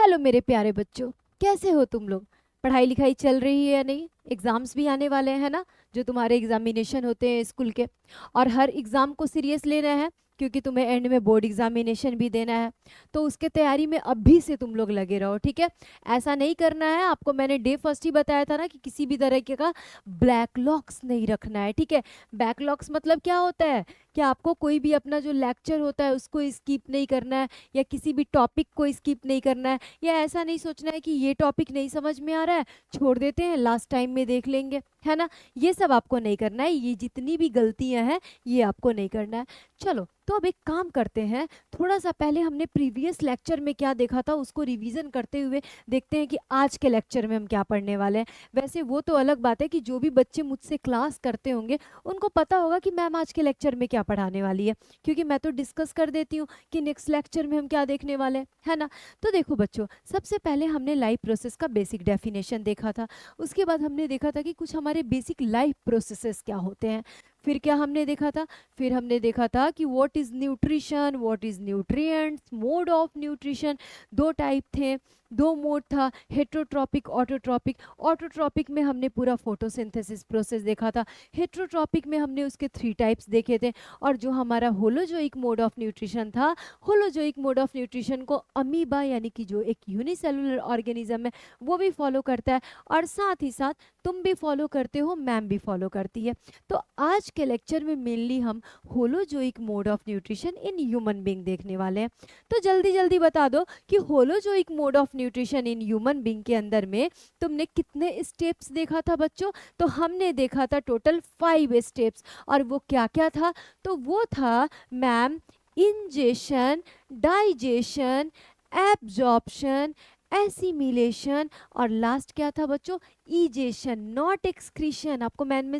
Hello मेरे प्यारे बच्चों, कैसे हो तुम लोग। पढ़ाई लिखाई चल रही है या नहीं। एग्जाम्स भी आने वाले हैं ना, जो तुम्हारे एग्जामिनेशन होते हैं स्कूल के। और हर एग्जाम को सीरियस लेना है, क्योंकि तुम्हें एंड में बोर्ड एग्जामिनेशन भी देना है। तो उसके तैयारी में अभी से तुम लोग लगे रहो, ठीक है। ऐसा नहीं करना है आपको, मैंने डे फर्स्ट ही बताया था ना कि किसी भी तरीके का बैकलॉग्स नहीं रखना है, ठीक है। बैकलॉग्स मतलब क्या होता है कि आपको कोई भी अपना जो लेक्चर होता है उसको स्किप नहीं करना है, या किसी भी टॉपिक को स्किप नहीं करना है, या ऐसा नहीं सोचना है कि ये टॉपिक नहीं समझ में आ रहा है, छोड़ देते हैं, लास्ट टाइम में देख लेंगे, है ना। ये सब आपको नहीं करना है, ये जितनी भी गलतियां हैं ये आपको नहीं करना है। चलो तो अब एक काम करते हैं, थोड़ा सा पहले हमने प्रीवियस लेक्चर में क्या देखा था उसको रिवीजन करते हुए देखते हैं कि आज के लेक्चर में हम क्या पढ़ने वाले हैं। वैसे वो तो अलग बात है कि जो भी बच्चे मुझसे क्लास करते होंगे उनको पता होगा कि मैम आज के लेक्चर में क्या पढ़ाने वाली है, क्योंकि मैं तो डिस्कस कर देती हूँ कि नेक्स्ट लेक्चर में हम क्या देखने वाले हैं, है ना। तो देखो बच्चों, सबसे पहले हमने लाइफ प्रोसेस का बेसिक डेफिनेशन देखा था। उसके बाद हमने देखा था कि कुछ हमारे बेसिक लाइफ प्रोसेसेस क्या होते हैं। फिर क्या हमने देखा था, फिर हमने देखा था कि what is nutrition, what is nutrients, mode of nutrition. दो टाइप थे, दो मोड था, हेट्रोट्रॉपिक, ऑटोट्रॉपिक। ऑटोट्रॉपिक में हमने पूरा फोटोसिंथेसिस प्रोसेस देखा था। हेट्रोट्रॉपिक में हमने उसके 3 टाइप्स देखे थे। और जो हमारा होलोजोइक मोड ऑफ न्यूट्रिशन था, होलोजोइक मोड ऑफ न्यूट्रिशन को अमीबा यानी कि जो एक यूनिसेलुलर ऑर्गेनिज्म है वो भी फॉलो करता है, और साथ ही साथ तुम भी फॉलो करते हो, मैम भी फॉलो करती है। तो आज के लेक्चर में मेनली हम holozoic mode of nutrition in human being देखने वाले हैं। तो जल्दी जल्दी बता दो कि holozoic mode of nutrition in human being के अंदर में तुमने कितने स्टेप्स देखा था बच्चों। तो हमने देखा था टोटल 5 स्टेप्स। और वो क्या क्या था, तो वो था ma'am ingestion, digestion, absorption, assimilation, और लास्ट क्या था बच्चों, ईजेशन, नॉट एक्सक्रीशन। आपको मैम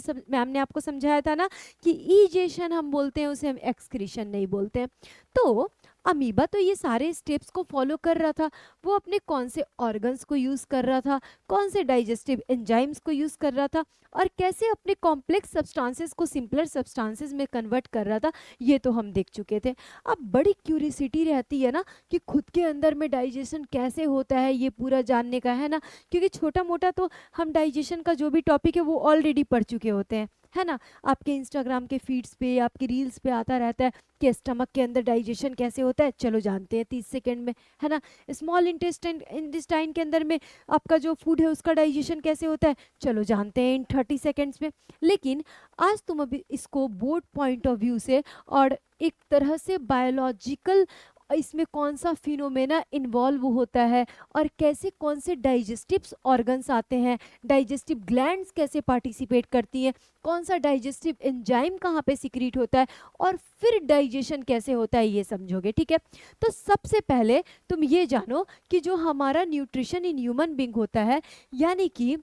ने आपको समझाया था ना कि ईजेशन हम बोलते हैं, उसे हम एक्सक्रीशन नहीं बोलते हैं। तो अमीबा तो ये सारे स्टेप्स को फॉलो कर रहा था। वो अपने कौन से ऑर्गन्स को यूज कर रहा था, कौन से डाइजेस्टिव एंजाइम्स को यूज कर रहा था, और कैसे अपने कॉम्प्लेक्स सब्सटेंसेस को सिंपलर सब्सटेंसेस में कन्वर्ट कर रहा था, ये तो हम देख चुके थे। अब बड़ी क्यूरियोसिटी रहती है ना कि खुद के अंदर में डाइजेशन कैसे होता है, ये पूरा जानने का, है ना। क्योंकि छोटा मोटा तो हम डाइजेशन का जो भी टॉपिक है वो ऑलरेडी पढ़ चुके होते हैं, है ना। आपके इंस्टाग्राम के फीड्स पे, आपके रील्स पे आता रहता है कि स्टमक के अंदर डाइजेशन कैसे होता है। चलो जानते हैं 30 सेकंड में, है ना। स्मॉल इंटेस्टाइन के अंदर में आपका जो फूड है उसका डाइजेशन कैसे होता है, चलो जानते हैं इन 30 सेकेंड्स में। लेकिन आज तुम अभी इसको बोर्ड पॉइंट ऑफ व्यू से और एक तरह से बायोलॉजिकल, इसमें कौन सा फिनोमेना इन्वॉल्व होता है, और कैसे कौन से डाइजेस्टिव ऑर्गन्स आते हैं, डाइजेस्टिव ग्लैंड्स कैसे पार्टिसिपेट करती हैं, कौन सा डाइजेस्टिव एंजाइम कहाँ पे सिक्रीट होता है, और फिर डाइजेशन कैसे होता है, ये समझोगे, ठीक है। तो सबसे पहले तुम ये जानो कि जो हमारा न्यूट्रिशन इन ह्यूमन बीइंग होता है, यानी कि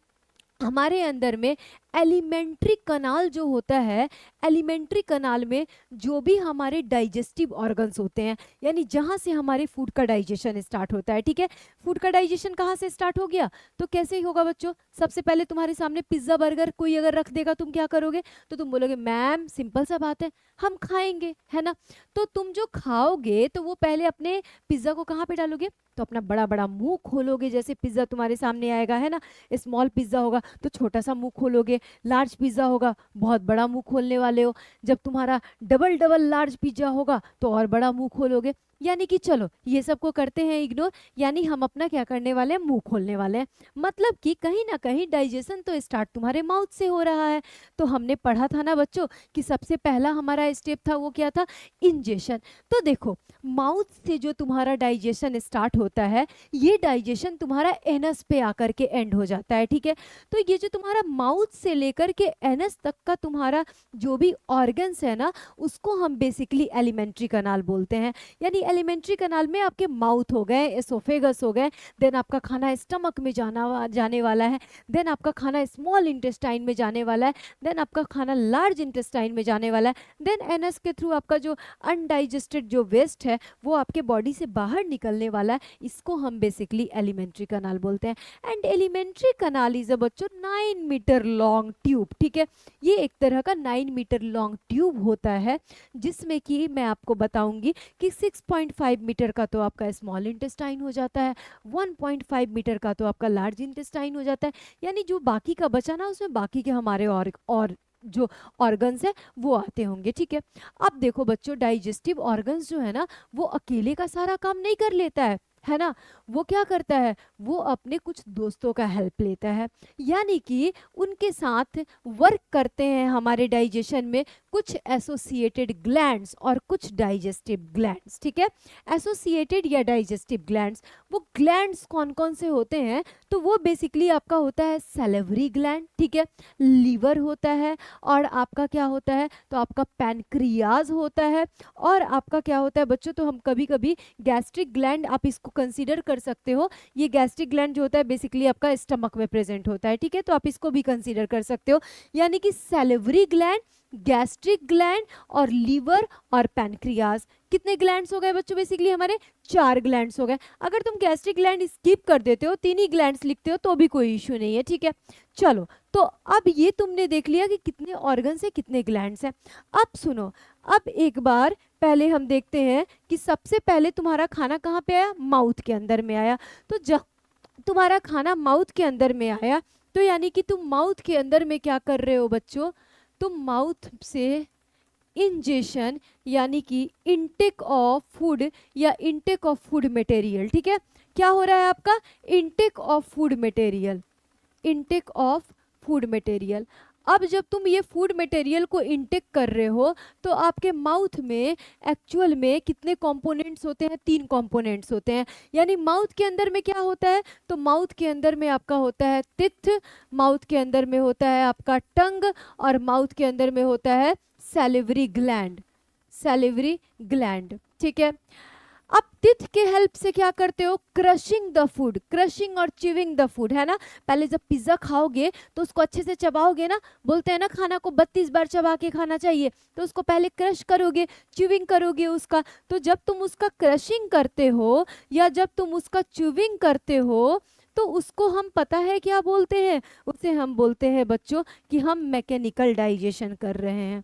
हमारे अंदर में एलिमेंट्री कनाल जो होता है, एलिमेंट्री कनाल में जो भी हमारे डाइजेस्टिव ऑर्गन्स होते हैं, यानी जहाँ से हमारे फूड का डाइजेशन स्टार्ट होता है, ठीक है। फूड का डाइजेशन कहाँ से स्टार्ट हो गया, तो कैसे ही होगा बच्चों। सबसे पहले तुम्हारे सामने पिज्ज़ा बर्गर कोई अगर रख देगा, तुम क्या करोगे, तो तुम बोलोगे मैम सिंपल सा बात है, हम खाएंगे, है ना। तो तुम जो खाओगे तो वो पहले अपने पिज्ज़ा को कहाँ पे डालोगे, तो अपना बड़ा बड़ा मुंह खोलोगे, जैसे पिज्ज़ा तुम्हारे सामने आएगा, है ना। स्मॉल पिज्ज़ा होगा तो छोटा सा मुंह खोलोगे, लार्ज पिज्ज़ा होगा बहुत बड़ा मुंह खोलने वाले हो, जब तुम्हारा डबल डबल लार्ज पिज्ज़ा होगा तो और बड़ा मुंह खोलोगे। यानी कि चलो ये सबको करते हैं इग्नोर, यानी हम अपना क्या करने वाले हैं, मुंह खोलने वाले हैं। मतलब कि कहीं ना कहीं डाइजेशन तो स्टार्ट तुम्हारे माउथ से हो रहा है। तो हमने पढ़ा था ना बच्चों कि सबसे पहला हमारा स्टेप था वो क्या था, इंजेशन। तो देखो माउथ से जो तुम्हारा डाइजेशन स्टार्ट होता है, ये डाइजेशन तुम्हारा एनस पे आकर के एंड हो जाता है, ठीक है। तो ये जो तुम्हारा माउथ से लेकर के एनस तक का तुम्हारा जो भी ऑर्गन्स है ना, उसको हम बेसिकली एलिमेंट्री कनाल बोलते हैं। यानी एलिमेंट्री कनाल में आपके माउथ हो गए, एसोफेगस हो गए, देन आपका खाना स्टमक में जाने वाला है, देन आपका खाना स्मॉल इंटेस्टाइन में जाने वाला है, देन आपका खाना लार्ज इंटेस्टाइन में जाने वाला है, देन एनस के थ्रू आपका जो अनडाइजेस्टेड जो वेस्ट है वो आपके बॉडी से बाहर निकलने वाला है। इसको हम बेसिकली एलिमेंट्री कनाल बोलते हैं। And elementary kanal is a बच्चों 9 मीटर लॉन्ग ट्यूब, ठीक है। ये एक तरह का 9 मीटर लॉन्ग ट्यूब होता है, जिसमें कि मैं आपको बताऊंगी कि 6 1.5 मीटर का तो आपका स्मॉल इंटेस्टाइन हो जाता है, 1.5 मीटर का तो आपका लार्ज इंटेस्टाइन हो जाता है, यानी जो बाकी का बचा ना उसमें बाकी के हमारे और जो ऑर्गन्स है वो आते होंगे, ठीक है। अब देखो बच्चों, डाइजेस्टिव ऑर्गन्स जो है ना वो अकेले का सारा काम नहीं कर लेता है ना, वो क्या करता है, वो अपने कुछ दोस्तों का हेल्प लेता है, यानी कि उनके साथ वर्क करते हैं हमारे डाइजेशन में कुछ एसोसिएटेड ग्लैंड्स और कुछ डाइजेस्टिव ग्लैंड्स, ठीक है। एसोसिएटेड या डाइजेस्टिव ग्लैंड्स, वो ग्लैंड्स कौन कौन से होते हैं, तो वो बेसिकली आपका होता है सैलिवरी ग्लैंड, ठीक है, लीवर होता है, और आपका क्या होता है, तो आपका पैनक्रियाज होता है, और आपका क्या होता है बच्चों, तो हम कभी कभी गैस्ट्रिक ग्लैंड आप इसको कंसीडर कर सकते हो, ये गैस्ट्रिक ग्लैंड जो होता है बेसिकली आपका स्टमक में प्रेजेंट होता है, ठीक है, तो आप इसको भी कंसीडर कर सकते हो, यानी कि सैलिवरी ग्लैंड, गैस्ट्रिक ग्लैंड और लीवर और पैनक्रियाज, कितने ग्लैंड्स हो गए बच्चों, बेसिकली हमारे 4 ग्लैंड्स हो गए। अगर तुम गैस्ट्रिक ग्लैंड स्किप कर देते हो, 3 ही ग्लैंड्स लिखते हो तो भी कोई इश्यू नहीं है, ठीक है। चलो, तो अब ये तुमने देख लिया कि कितने ऑर्गन्स है, कितने ग्लैंड्स हैं। अब सुनो, अब एक बार पहले हम देखते हैं कि सबसे पहले तुम्हारा खाना कहाँ पे आया, माउथ के अंदर में आया। तो जब तुम्हारा खाना माउथ के अंदर में आया, तो यानी कि तुम माउथ के अंदर में क्या कर रहे हो बच्चों, तुम माउथ से इंजेशन यानी कि इनटेक ऑफ फूड या इनटेक ऑफ फूड मटेरियल, ठीक है, क्या हो रहा है आपका, intake of food material, intake of food material. अब जब तुम ये फूड मटेरियल को इनटेक कर रहे हो, तो आपके माउथ में एक्चुअल में कितने कंपोनेंट्स होते हैं, 3 कंपोनेंट्स होते हैं, यानी माउथ के अंदर में क्या होता है, तो माउथ के अंदर में आपका होता है टिथ, माउथ के अंदर में होता है आपका टंग, और माउथ के अंदर में होता है सैलिवरी ग्लैंड, सैलिवरी ग्लैंड, ठीक है। अब टिथ के हेल्प से क्या करते हो, क्रशिंग द फूड, क्रशिंग और च्यूइंग द फूड, है ना, पहले जब पिज्जा खाओगे तो उसको अच्छे से चबाओगे ना, बोलते हैं ना खाना को 32 बार चबा के खाना चाहिए, तो उसको पहले क्रश करोगे, च्यूइंग करोगे उसका, तो जब तुम उसका क्रशिंग करते हो या जब तुम उसका च्यूइंग करते हो, तो उसको हम पता है क्या बोलते हैं, उसे हम बोलते हैं बच्चों कि हम मैकेनिकल डाइजेशन कर रहे हैं,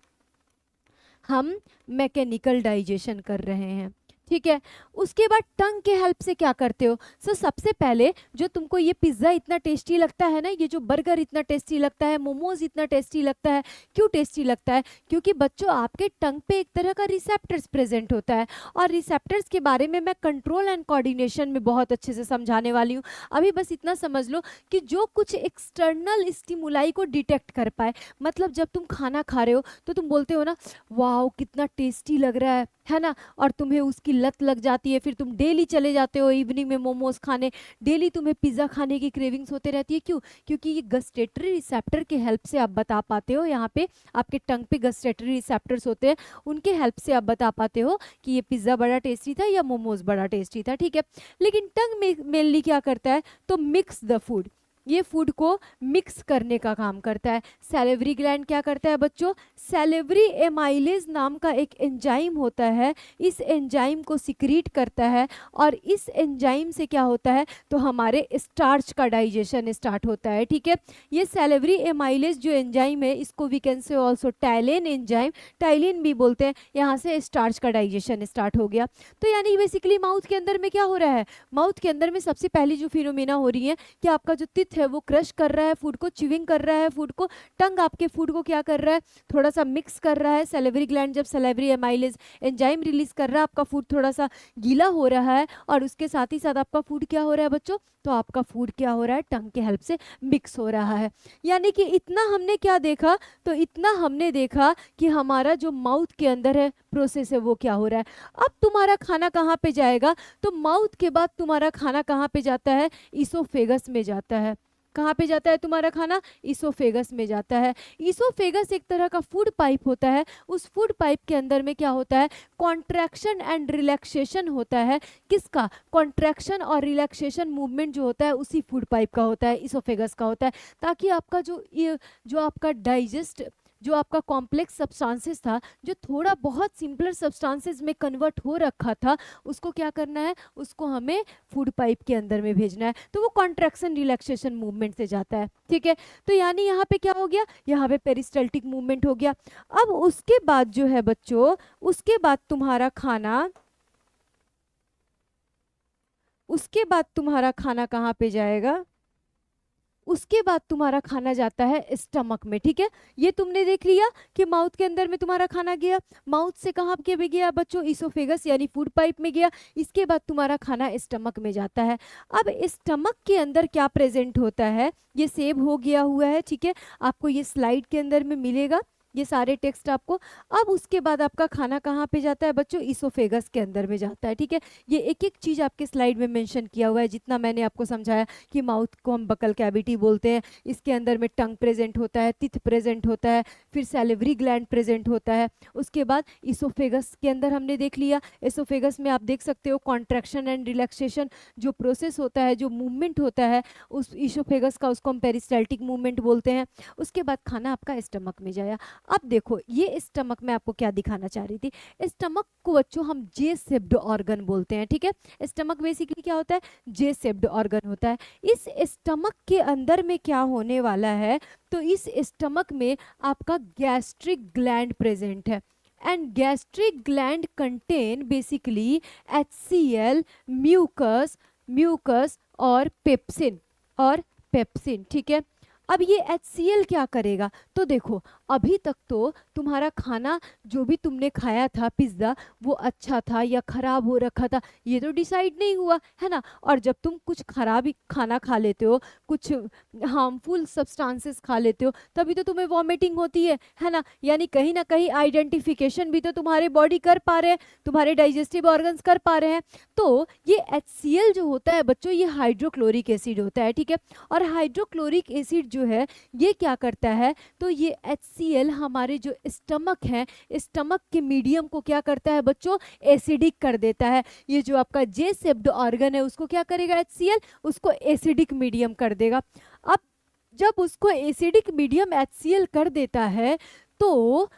हम मैकेनिकल डाइजेशन कर रहे हैं, ठीक है। उसके बाद टंग के हेल्प से क्या करते हो, सबसे पहले जो तुमको ये पिज्ज़ा इतना टेस्टी लगता है ना, ये जो बर्गर इतना टेस्टी लगता है, मोमोज इतना टेस्टी लगता है, क्यों टेस्टी लगता है, क्योंकि बच्चों आपके टंग पे एक तरह का रिसेप्टर्स प्रेजेंट होता है, और रिसेप्टर्स के बारे में मैं कंट्रोल एंड कोऑर्डिनेशन में बहुत अच्छे से समझाने वाली हूँ। अभी बस इतना समझ लो कि जो कुछ एक्सटर्नल स्टिमुलाई को डिटेक्ट कर पाए, मतलब जब तुम खाना खा रहे हो तो तुम बोलते हो ना, वाओ कितना टेस्टी लग रहा है ना, और तुम्हें उसकी लत लग जाती है, फिर तुम डेली चले जाते हो इवनिंग में मोमोज खाने, डेली तुम्हें पिज़्ज़ा खाने की क्रेविंग्स होते रहती है, क्यों, क्योंकि ये गस्टेटरी रिसेप्टर के हेल्प से आप बता पाते हो, यहाँ पे आपके टंग पे गस्टेटरी रिसेप्टर्स होते हैं, उनके हेल्प से आप बता पाते हो कि ये पिज़्ज़ा बड़ा टेस्टी था या मोमोज बड़ा टेस्टी था, ठीक है। लेकिन टंग में मेनली क्या करता है, तो मिक्स द फूड, ये फूड को मिक्स करने का काम करता है। सैलिवरी ग्लैंड क्या करता है बच्चों, सैलिवरी एमाइलेज नाम का एक एंजाइम होता है, इस एंजाइम को सिक्रीट करता है, और इस एंजाइम से क्या होता है, तो हमारे स्टार्च का डाइजेशन स्टार्ट होता है, ठीक है। ये सैलिवरी एमाइलेज जो एंजाइम है, इसको we can say also ptyalin enzyme, ptyalin भी बोलते हैं, यहाँ से स्टार्च का डाइजेशन स्टार्ट हो गया। तो यानी बेसिकली माउथ के अंदर में क्या हो रहा है, माउथ के अंदर में सबसे पहली जो फिनोमेना हो रही है कि आपका जो टिथ है वो क्रश कर रहा है फूड को, च्यूइंग कर रहा है फूड को, टंग आपके फूड को क्या कर रहा है, थोड़ा सा मिक्स कर रहा है, सैलिवरी ग्लैंड जब सैलिवरी एमाइलेज एंजाइम रिलीज कर रहा है, आपका फूड थोड़ा सा गीला हो रहा है, और उसके साथ ही साथ आपका फूड क्या हो रहा है बच्चों, तो आपका फूड क्या हो रहा है, टंग के हेल्प से मिक्स हो रहा है। यानी कि इतना हमने क्या देखा, तो इतना हमने देखा कि हमारा जो माउथ के अंदर है प्रोसेस है वो क्या हो रहा है। अब तुम्हारा खाना कहाँ पे जाएगा, तो माउथ के बाद तुम्हारा खाना कहाँ पे जाता है, इसोफेगस में जाता है। कहाँ पे जाता है तुम्हारा खाना, इसोफेगस में जाता है। इसोफेगस एक तरह का फूड पाइप होता है, उस फूड पाइप के अंदर में क्या होता है, कॉन्ट्रैक्शन एंड रिलैक्सेशन होता है, किसका, कॉन्ट्रैक्शन और रिलैक्सेशन मूवमेंट जो होता है उसी फूड पाइप का होता है, इसोफेगस का होता है, ताकि आपका जो आपका डाइजेस्ट, जो आपका कॉम्प्लेक्स सब्सटेंसेस था, जो थोड़ा बहुत सिंपलर सब्सटेंसेस में कन्वर्ट हो रखा था, उसको क्या करना है, उसको हमें फूड पाइप के अंदर में भेजना है, तो वो कॉन्ट्रैक्शन रिलैक्सेशन मूवमेंट से जाता है, ठीक है। तो यानी यहाँ पे क्या हो गया, यहाँ पे पेरिस्टल्टिक मूवमेंट हो गया। अब उसके बाद जो है बच्चों, उसके बाद तुम्हारा खाना उसके बाद तुम्हारा खाना कहाँ पे जाएगा? उसके बाद तुम्हारा खाना जाता है स्टमक में, ठीक है। ये तुमने देख लिया कि माउथ के अंदर में तुम्हारा खाना गया, माउथ से कहाँ के भी गया बच्चों? इसोफेगस यानी फूड पाइप में गया। इसके बाद तुम्हारा खाना स्टमक में जाता है। अब स्टमक के अंदर क्या प्रेजेंट होता है, ये सेव हो गया हुआ है, ठीक है। आपको ये स्लाइड के अंदर में मिलेगा ये सारे टेक्स्ट आपको। अब उसके बाद आपका खाना कहाँ पे जाता है बच्चों? इसोफेगस के अंदर में जाता है, ठीक है। ये एक एक चीज आपके स्लाइड में मेंशन किया हुआ है, जितना मैंने आपको समझाया कि माउथ को हम बकल कैविटी बोलते हैं, इसके अंदर में टंग प्रेजेंट होता है, टिथ प्रेजेंट होता है, फिर सैलिवरी ग्लैंड प्रेजेंट होता है। उसके बाद इसोफेगस के अंदर हमने देख लिया, इसोफेगस में आप देख सकते हो कॉन्ट्रैक्शन एंड रिलैक्सेशन जो प्रोसेस होता है, जो मूवमेंट होता है उस इसोफेगस का, उसको हम पेरिस्टाल्टिक मूवमेंट बोलते हैं। उसके बाद खाना आपका स्टमक में जाया। अब देखो ये स्टमक में आपको क्या दिखाना चाह रही थी, स्टमक को बच्चों हम जे शेप्ड ऑर्गन बोलते हैं, ठीक है। स्टमक बेसिकली क्या होता है? जे शेप्ड ऑर्गन होता है। इस स्टमक के अंदर में क्या होने वाला है, तो इस स्टमक में आपका गैस्ट्रिक ग्लैंड प्रेजेंट है, and gastric gland contain basically HCl, mucus, और पेप्सिन, ठीक है। अब ये HCl क्या करेगा, तो देखो अभी तक तो तुम्हारा खाना जो भी तुमने खाया था, पिज्ज़ा, वो अच्छा था या खराब हो रखा था, ये तो डिसाइड नहीं हुआ है ना। और जब तुम कुछ खराब खाना खा लेते हो, कुछ हार्मफुल सब्सटेंसेस खा लेते हो, तभी तो तुम्हें वॉमिटिंग होती है ना। यानी कहीं ना कहीं आइडेंटिफिकेशन भी तो तुम्हारे बॉडी कर पा रहे हैं, तुम्हारे डाइजेस्टिव ऑर्गन्स कर पा रहे हैं। तो ये HCl जो होता है बच्चों, ये हाइड्रोक्लोरिक एसिड होता है, ठीक है। और हाइड्रोक्लोरिक एसिड जो है ये क्या करता है, तो ये HCl हमारे जो स्टमक है, स्टमक के मीडियम को क्या करता है बच्चों? एसिडिक कर देता है। ये जो आपका जे शेप्ड ऑर्गन है उसको क्या करेगा HCl? उसको एसिडिक मीडियम कर देगा। अब जब उसको एसिडिक मीडियम HCl कर देता है तो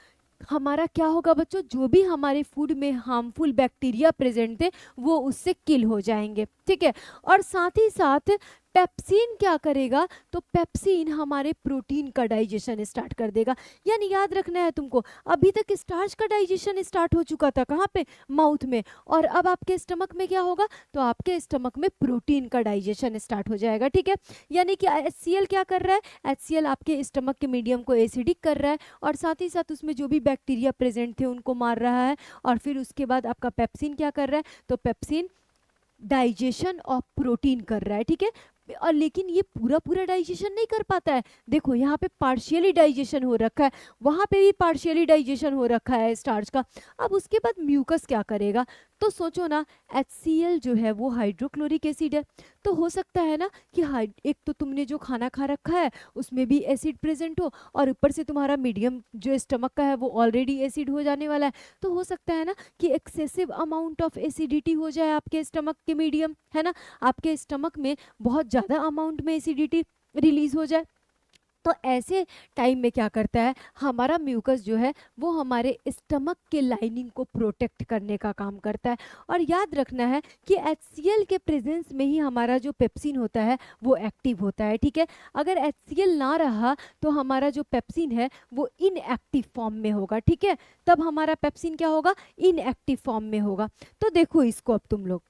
हमारा क्या होगा बच्चों? जो भी हमारे फूड में हार्मफुल बैक्टीरिया प्रेजेंट थे वो उससे किल हो जाएंगे, ठीक है। और साथ ही साथ पेप्सिन क्या करेगा, तो पेप्सिन हमारे प्रोटीन का डाइजेशन स्टार्ट कर देगा। यानी याद रखना है तुमको, अभी तक स्टार्च का डाइजेशन स्टार्ट हो चुका था, कहाँ पे? माउथ में। और अब आपके स्टमक में क्या होगा, तो आपके स्टमक में प्रोटीन का डाइजेशन स्टार्ट हो जाएगा, ठीक है। यानी कि HCl क्या कर रहा है? HCl आपके स्टमक के मीडियम को एसिडिक कर रहा है, और साथ ही साथ उसमें जो भी बैक्टीरिया प्रेजेंट थे उनको मार रहा है। और फिर उसके बाद आपका पेप्सिन क्या कर रहा है, तो पेप्सिन डाइजेशन ऑफ प्रोटीन कर रहा है, ठीक है। और लेकिन ये पूरा पूरा डाइजेशन नहीं कर पाता है, देखो यहाँ पे पार्शियली डाइजेशन हो रखा है, वहाँ पे भी पार्शियली डाइजेशन हो रखा है स्टार्च का। अब उसके बाद म्यूकस क्या करेगा, तो सोचो ना, HCl जो है वो हाइड्रोक्लोरिक एसिड है, तो हो सकता है ना कि एक तो तुमने जो खाना खा रखा है उसमें भी एसिड प्रेजेंट हो, और ऊपर से तुम्हारा मीडियम जो स्टमक का है वो ऑलरेडी एसिड हो जाने वाला है। तो हो सकता है ना कि एक्सेसिव अमाउंट ऑफ एसिडिटी हो जाए आपके स्टमक के मीडियम, है ना, आपके स्टमक में बहुत ज़्यादा अमाउंट में एसिडिटी रिलीज हो जाए। तो ऐसे टाइम में क्या करता है, हमारा म्यूकस जो है वो हमारे स्टमक के लाइनिंग को प्रोटेक्ट करने का काम करता है। और याद रखना है कि HCl के प्रेजेंस में ही हमारा जो पेप्सिन होता है वो एक्टिव होता है, ठीक है। अगर HCl ना रहा तो हमारा जो पेप्सिन है वो इनएक्टिव फॉर्म में होगा, ठीक है। तब हमारा पेप्सिन क्या होगा? इनएक्टिव फॉर्म में होगा। तो देखो इसको अब तुम लोग,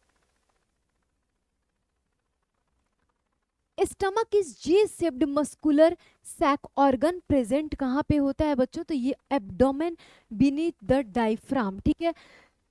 stomach is J shaped muscular sac organ present कहाँ पे होता है बच्चों? तो ये एब्डोमेन बीनीथ द डायफ्राम, ठीक है।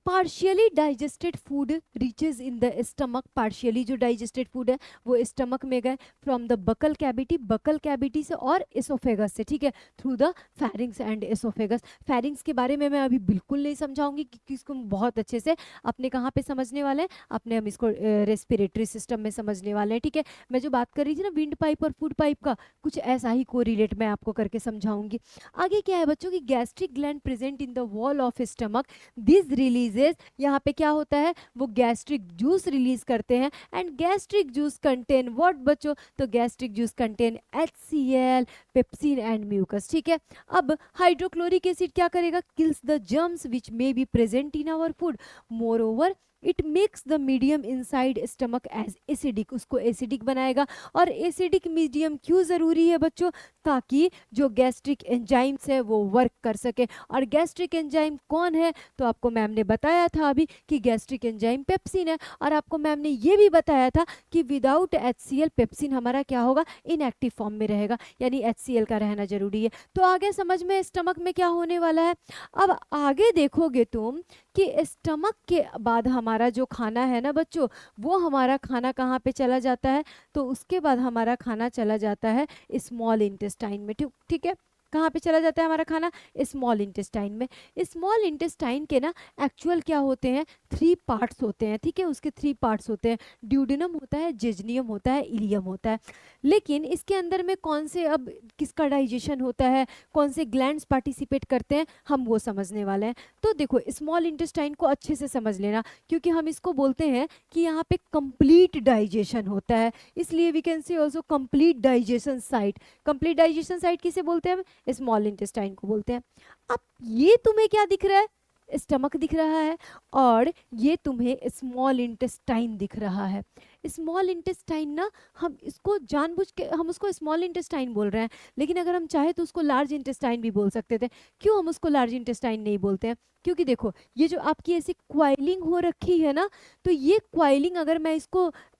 Partially digested food reaches in the stomach, partially जो डाइजेस्टेड फूड है वो स्टमक में गए फ्रॉम द बकल कैविटी से और एसोफेगस से, ठीक है, थ्रू द फैरिंग्स एंड एसोफेगस। फैरिंग्स के बारे में मैं अभी बिल्कुल नहीं समझाऊंगी क्योंकि इसको बहुत अच्छे से अपने कहाँ पे समझने वाले हैं, अपने हम इसको रेस्पिरेटरी सिस्टम में समझने वाले हैं, ठीक है। मैं जो बात कर रही थी ना विंड पाइप और फूड पाइप का, कुछ ऐसा ही कोरिलेट मैं आपको करके समझाऊंगी। आगे क्या है बच्चों की gastric gland present in the wall of stomach, this releases, यहाँ पे क्या होता है वो गैस्ट्रिक जूस रिलीज करते हैं, and gastric juice contain what बच्चों? तो gastric juice contain HCl, pepsin and mucus, ठीक है। अब हाइड्रोक्लोरिक एसिड क्या करेगा? Kills the germs which may be present in our food, moreover it makes the medium inside stomach as acidic, उसको acidic बनाएगा। और एसिडिक मीडियम क्यों ज़रूरी है बच्चों? ताकि जो गैस्ट्रिक एंजाइम्स है वो वर्क कर सके। और गैस्ट्रिक एंजाइम कौन है? तो आपको मैम ने बताया था अभी कि गैस्ट्रिक एंजाइम पेप्सिन है। और आपको मैम ने ये भी बताया था कि विदाउट HCl पेप्सिन हमारा क्या होगा? इनएक्टिव फॉर्म में रहेगा, यानी HCl का रहना जरूरी है। तो आगे समझ में स्टमक में क्या होने वाला है। अब आगे देखोगे तुम कि स्टमक के बाद हमारा जो खाना है ना बच्चों, वो हमारा खाना कहाँ पे चला जाता है? तो उसके बाद हमारा खाना चला जाता है स्मॉल इंटेस्टाइन में। ठीक है, कहाँ पे चला जाता है हमारा खाना? स्मॉल इंटेस्टाइन में। स्मॉल इंटेस्टाइन के ना एक्चुअल क्या होते हैं? 3 पार्ट्स होते हैं। ठीक है, उसके 3 पार्ट्स होते हैं। ड्यूडेनम होता है, जेजनियम होता है, इलियम होता है। लेकिन इसके अंदर में कौन से, अब किसका डाइजेशन होता है, कौन से ग्लैंड्स पार्टिसिपेट करते हैं, हम वो समझने वाले हैं। तो देखो स्मॉल इंटेस्टाइन को अच्छे से समझ लेना, क्योंकि हम इसको बोलते हैं कि यहाँ पे कंप्लीट डाइजेशन होता है, इसलिए we can say also complete digestion site. Complete digestion site किसे बोलते हैं? स्मॉल इंटेस्टाइन को बोलते हैं। अब ये तुम्हें क्या दिख रहा है? स्टमक दिख रहा है, और ये तुम्हें स्मॉल इंटेस्टाइन दिख रहा है। स्मॉल इंटेस्टाइन ना, हम इसको जानबूझ के हम उसको स्मॉल इंटेस्टाइन बोल रहे हैं, लेकिन अगर हम चाहे तो उसको लार्ज इंटेस्टाइन भी बोल सकते थे। क्यों हम उसको लार्ज इंटेस्टाइन नहीं बोलते हैं? क्योंकि देखो ये जो आपकी ऐसी क्वाइलिंग हो रखी है ना, तो ये क्वाइलिंग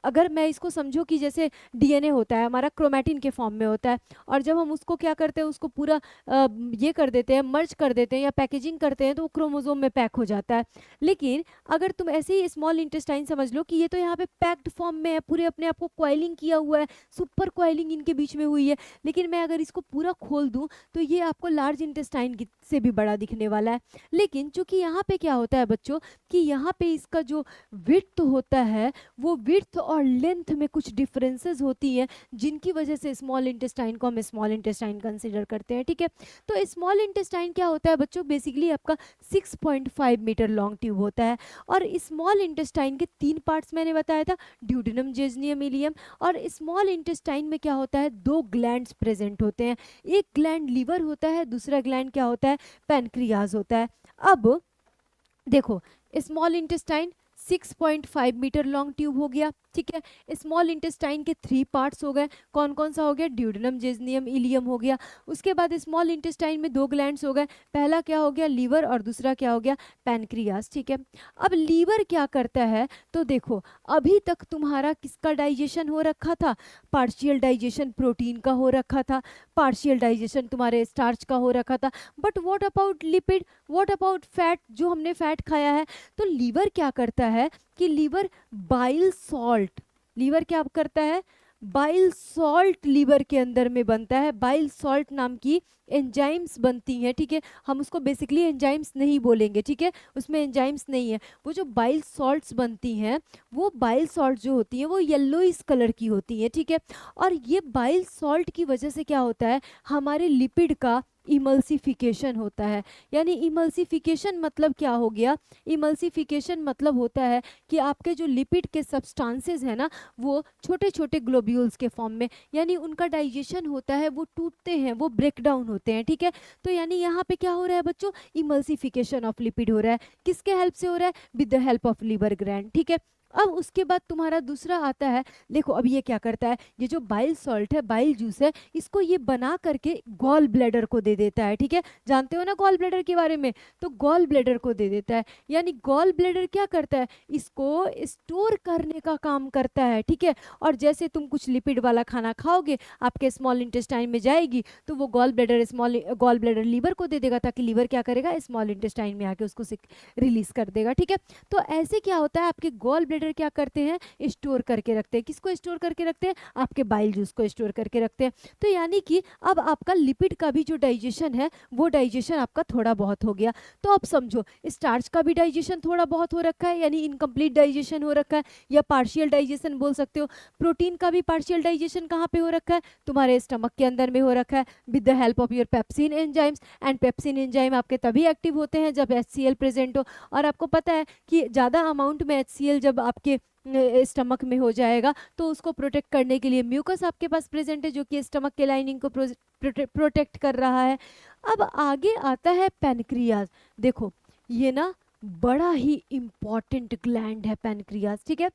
अगर मैं इसको समझो कि जैसे DNA होता है हमारा, क्रोमैटिन के फॉर्म में होता है, और जब हम उसको क्या करते हैं, उसको पूरा ये कर देते हैं, मर्ज कर देते हैं या पैकेजिंग करते हैं, तो वो क्रोमोसोम में पैक हो जाता है। लेकिन अगर तुम ऐसे ही स्मॉल इंटेस्टाइन समझ लो कि ये तो यहाँ पे पैक्ड फॉर्म में है, पूरे अपने आप को क्वाइलिंग किया हुआ है, सुपर क्वाइलिंग इनके बीच में हुई है। लेकिन मैं अगर इसको पूरा खोल दूं तो ये आपको लार्ज इंटेस्टाइन से भी बड़ा दिखने वाला है। लेकिन चूंकि यहाँ पे क्या होता है बच्चों, कि यहाँ पे इसका जो विड्थ होता है, वो विड्थ और लेंथ में कुछ डिफरेंसेस होती हैं, जिनकी वजह से स्मॉल इंटेस्टाइन को हम स्मॉल इंटेस्टाइन कंसिडर करते हैं। ठीक है, तो स्मॉल इंटेस्टाइन क्या होता है बच्चों? बेसिकली आपका 6.5 मीटर लॉन्ग ट्यूब होता है। और स्मॉल इंटेस्टाइन के 3 पार्ट्स मैंने बताया था, ड्यूडेनम, जेजनियम, इलियम। और स्मॉल इंटेस्टाइन में क्या होता है? 2 ग्लैंड्स प्रेजेंट होते हैं। एक ग्लैंड लीवर होता है, दूसरा ग्लैंड क्या होता है? पैनक्रियाज होता है। अब देखो small intestine 6.5 metre long tube हो गया। ठीक है, स्मॉल इंटेस्टाइन के 3 पार्ट्स हो गए। कौन कौन सा हो गया? ड्यूडेनम, जेजनियम, इलियम हो गया। उसके बाद स्मॉल इंटेस्टाइन में 2 ग्लैंड्स हो गए। पहला क्या हो गया? लीवर, और दूसरा क्या हो गया? पैनक्रियास। ठीक है, अब लीवर क्या करता है? तो देखो अभी तक तुम्हारा किसका डाइजेशन हो रखा था? पार्शियल डाइजेशन प्रोटीन का हो रखा था, पार्शियल डाइजेशन तुम्हारे स्टार्च का हो रखा था। But what about lipid, what about fat? जो हमने फैट खाया है, तो लीवर क्या करता है कि लीवर बाइल सॉल्ट, लीवर क्या करता है? बाइल सॉल्ट लीवर के अंदर में बनता है। बाइल सॉल्ट नाम की एंजाइम्स बनती हैं। ठीक है, हम उसको बेसिकली एंजाइम्स नहीं बोलेंगे। ठीक है, उसमें एंजाइम्स नहीं है। वो जो बाइल सॉल्ट्स बनती हैं, वो बाइल सॉल्ट जो होती हैं वो येलोइश कलर की होती हैं। ठीक है, और ये बाइल सॉल्ट की वजह से क्या होता है? हमारे लिपिड का इमल्सिफिकेशन होता है। यानी इमल्सिफिकेशन मतलब क्या हो गया? इमल्सिफिकेशन मतलब होता है कि आपके जो लिपिड के सब्सटेंसेस हैं ना, वो छोटे छोटे ग्लोब्यूल्स के फॉर्म में, यानी उनका डाइजेशन होता है, वो टूटते हैं, वो ब्रेक डाउन होते हैं। ठीक है, तो यानी यहाँ पे क्या हो रहा है बच्चों? इमल्सिफिकेशन ऑफ लिपिड हो रहा है। किसके हेल्प से हो रहा है? With the help of liver gland. ठीक है, अब उसके बाद तुम्हारा दूसरा आता है। देखो अब ये क्या करता है? ये जो बाइल सॉल्ट है, बाइल जूस है, इसको ये बना करके गॉल ब्लैडर को दे देता है। ठीक है, जानते हो ना गॉल ब्लैडर के बारे में? तो गॉल ब्लैडर को दे देता है। यानी गॉल ब्लैडर क्या करता है? इसको स्टोर करने का काम करता है। ठीक है, और जैसे तुम कुछ लिपिड वाला खाना खाओगे, आपके स्मॉल इंटेस्टाइन में जाएगी, तो वो गॉल ब्लैडर लीवर को दे देगा, ताकि लीवर क्या करेगा? स्मॉल इंटेस्टाइन में आके उसको रिलीज कर देगा। ठीक है, तो ऐसे क्या होता है? आपके गॉल ब्लैडर क्या करते हैं? स्टोर करके रखते हैं। किसको स्टोर करके रखते हैं? आपके बाइल जूस को स्टोर करके रखते हैं। तो यानी कि अब आपका लिपिड का भी जो डाइजेशन है, वो डाइजेशन आपका थोड़ा बहुत हो गया। तो अब समझो स्टार्च का भी डाइजेशन थोड़ा बहुत हो रखा है, यानी इनकम्प्लीट डाइजेशन हो रखा है, या पार्शियल डाइजेशन बोल सकते हो। प्रोटीन का भी पार्शियल डाइजेशन कहाँ पे हो रखा है? तुम्हारे स्टमक के अंदर में हो रखा है, with the help of your pepsin enzymes. And pepsin enzyme आपके तभी एक्टिव होते हैं जब HCl प्रेजेंट हो। और आपको पता है कि ज़्यादा अमाउंट में HCl जब आपके स्टमक में हो जाएगा, तो उसको प्रोटेक्ट करने के लिए म्यूकस आपके पास प्रेजेंट है, जो कि स्टमक के लाइनिंग को प्रोटेक्ट कर रहा है। अब आगे आता है पैनक्रियाज। देखो ये ना बड़ा ही इम्पॉर्टेंट ग्लैंड है पैनक्रियाज, ठीक है।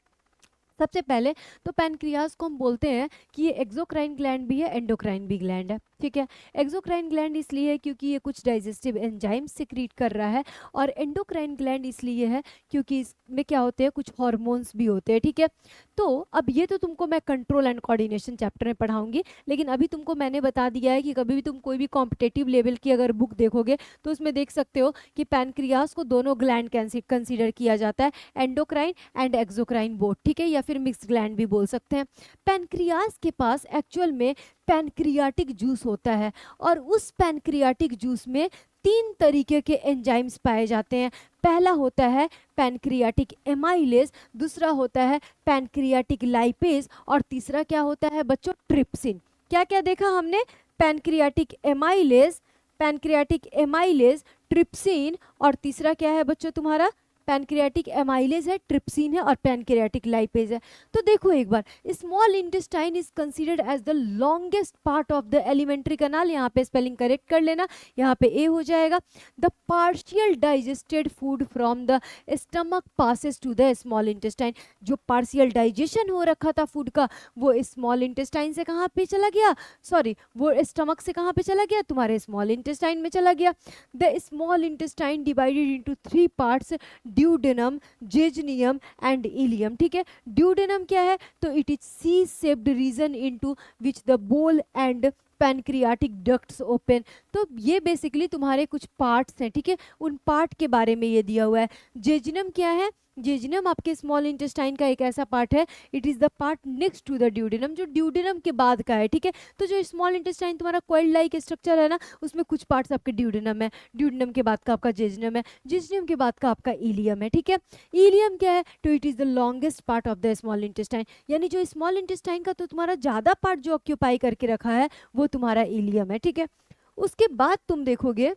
सबसे पहले तो पैनक्रियाज को हम बोलते हैं कि ये एक्सोक्राइन ग्लैंड भी है, एंडोक्राइन भी ग्लैंड है, ठीक है। एक्सोक्राइन ग्लैंड इसलिए है क्योंकि ये कुछ डाइजेस्टिव एंजाइम सिक्रीट कर रहा है, और एंडोक्राइन ग्लैंड इसलिए है क्योंकि इसमें क्या होते हैं, कुछ हार्मोन्स भी होते हैं, ठीक है। तो अब ये तो तुमको मैं कंट्रोल एंड कोऑर्डिनेशन चैप्टर में पढ़ाऊंगी, लेकिन अभी तुमको मैंने बता दिया है कि कभी भी तुम कोई भी कॉम्पिटेटिव लेवल की अगर बुक देखोगे तो उसमें देख सकते हो कि पैनक्रियाज को दोनों ग्लैंड कंसीडर किया जाता है, एंडोक्राइन एंड एक्सोक्राइन बोथ, ठीक है, या फिर मिक्स ग्लैंड भी बोल सकते हैं। पैनक्रियाज के पास एक्चुअल में पैनक्रियाटिक जूस होता है, और उस पैनक्रियाटिक जूस में 3 तरीके के एंजाइम्स पाए जाते हैं। पहला होता है पैनक्रियाटिक एमाइलेज, दूसरा होता है पैनक्रियाटिक लाइपेज, और तीसरा क्या होता है बच्चों, ट्रिप्सिन। क्या क्या देखा हमने, पैनक्रियाटिक एमाइलेज, ट्रिप्सिन, और तीसरा क्या है बच्चों तुम्हारा, पैनक्रियाटिक एमाइलेज है, ट्रिप्सिन है, और पैनक्रियाटिक लाइपेज है। तो देखो एक बार, small intestine is considered as the longest part of the alimentary canal. यहाँ पे स्पेलिंग करेक्ट कर लेना, यहाँ पे ए हो जाएगा। The partial digested food from the stomach passes to the small intestine. जो पार्शियल डाइजेशन हो रखा था फूड का, वो स्मॉल इंटेस्टाइन से कहाँ पे चला गया, सॉरी वो स्टमक से कहाँ पे चला गया, तुम्हारे स्मॉल इंटेस्टाइन में चला गया। The small intestine divided into 3 parts, duodenum, jejunum and ileum, ठीक है। ड्यूडेनम क्या है, तो it is C shaped region into which the bile and pancreatic ducts open. तो ये बेसिकली तुम्हारे कुछ पार्ट्स हैं, ठीक है, उन पार्ट के बारे में ये दिया हुआ है। जेजनम क्या है, जेजनम आपके स्मॉल इंटेस्टाइन का एक ऐसा पार्ट है, it is the part next to the duodenum, जो ड्यूडेनम के बाद का है, ठीक है। तो जो स्मॉल इंटेस्टाइन तुम्हारा कॉइल लाइक स्ट्रक्चर है ना, उसमें कुछ पार्ट्स आपके ड्यूडेनम है, ड्यूडेनम के बाद का आपका जेजनम है, जेजनम के बाद का आपका इलियम है, ठीक है। इलियम क्या है, तो it is the longest part of the small intestine, यानी जो स्मॉल इंटेस्टाइन का तो तुम्हारा ज्यादा पार्ट जो ऑक्यूपाई करके रखा है वो तुम्हारा इलियम है, ठीक है। उसके बाद तुम देखोगे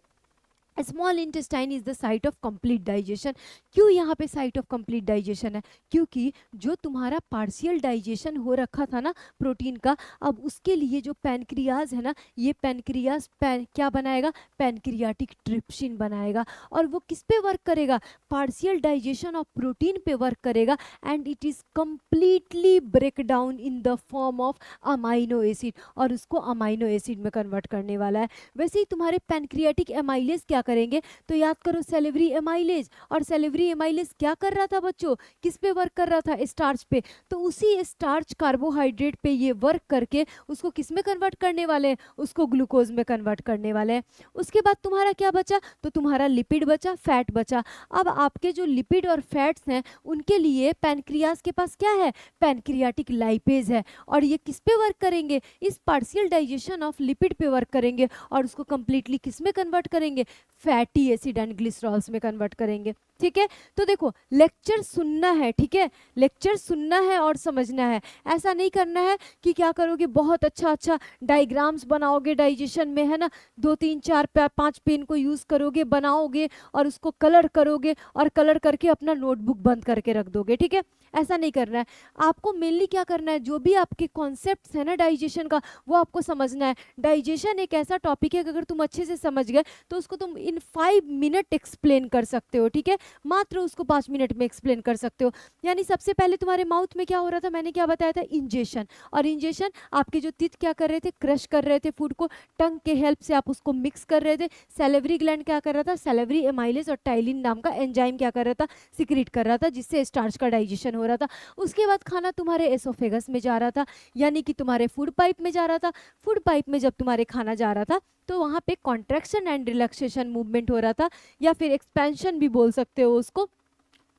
small intestine is the site of complete digestion. क्यों यहाँ पे साइट ऑफ कंप्लीट डाइजेशन है, क्योंकि जो तुम्हारा पार्शियल डाइजेशन हो रखा था ना प्रोटीन का, अब उसके लिए जो पैनक्रियाज है ना, ये पैनक्रियाज क्या बनाएगा, पैनक्रियाटिक ट्रिप्सिन बनाएगा, और वो किस पे वर्क करेगा, पार्शियल डाइजेशन ऑफ प्रोटीन पे वर्क करेगा, and it is completely break down in the form of amino acid, और उसको अमाइनो एसिड में कन्वर्ट करने वाला है। वैसे ही तुम्हारे पैनक्रियाटिक एमाइलेज क्या करेंगे, तो याद करो सेलेवरी एमाइलेज, और सेलेवरी एमाइलेज क्या कर रहा था बच्चों, किस पे वर्क कर रहा था, स्टार्च पे। तो उसी स्टार्च कार्बोहाइड्रेट पे ये वर्क करके उसको किस में कन्वर्ट करने वाले हैं, उसको ग्लूकोज में कन्वर्ट करने वाले हैं। उसके बाद तुम्हारा क्या बचा, तो तुम्हारा लिपिड बचा, फैट बचा। अब आपके जो लिपिड और फैट्स हैं उनके लिए पैनक्रियाज के पास क्या है, पैनक्रियाटिक लाइपेज है, और ये किस पे वर्क करेंगे, इस पार्शियल डाइजेशन ऑफ लिपिड पे वर्क करेंगे, और उसको कंप्लीटली किस में कन्वर्ट करेंगे, फैटी एसिड एंड ग्लिसरॉल्स में कन्वर्ट करेंगे, ठीक है। तो देखो लेक्चर सुनना है, ठीक है, लेक्चर सुनना है और समझना है। ऐसा नहीं करना है कि क्या करोगे, बहुत अच्छा डायग्राम्स बनाओगे डाइजेशन में, है ना, 2 3 4 5 पेन को यूज करोगे, बनाओगे और उसको कलर करोगे, और कलर करके अपना नोटबुक बंद करके रख दोगे, ठीक है। ऐसा नहीं करना है। आपको मेनली क्या करना है, जो भी आपके कॉन्सेप्ट्स है ना डाइजेशन का, वो आपको समझना है। डाइजेशन एक ऐसा टॉपिक है कि अगर तुम अच्छे से समझ गए तो उसको तुम इन 5 मिनट एक्सप्लेन कर सकते हो, ठीक है, मात्र उसको 5 मिनट में एक्सप्लेन कर सकते हो। यानी सबसे पहले तुम्हारे माउथ में क्या हो रहा था, मैंने क्या बताया था, इंजेशन, और इंजेशन आपके जो टीथ क्या कर रहे थे, क्रश कर रहे थे फूड को, टंग के हेल्प से आप उसको मिक्स कर रहे थे। सेलेवरी ग्लैंड क्या कर रहा था, सेलेवरी एमाइलेज और टाइलिन नाम का एंजाइम क्या कर रहा था, सिक्रीट कर रहा था, जिससे स्टार्च का डाइजेशन हो रहा था। उसके बाद खाना तुम्हारे एसोफेगस में जा रहा था, यानी कि तुम्हारे फूड पाइप में जा रहा था। फूड पाइप में जब तुम्हारे खाना जा रहा था तो वहाँ पे कॉन्ट्रैक्शन एंड रिलैक्सेशन मूवमेंट हो रहा था, या फिर एक्सपेंशन भी बोल सकते हो उसको,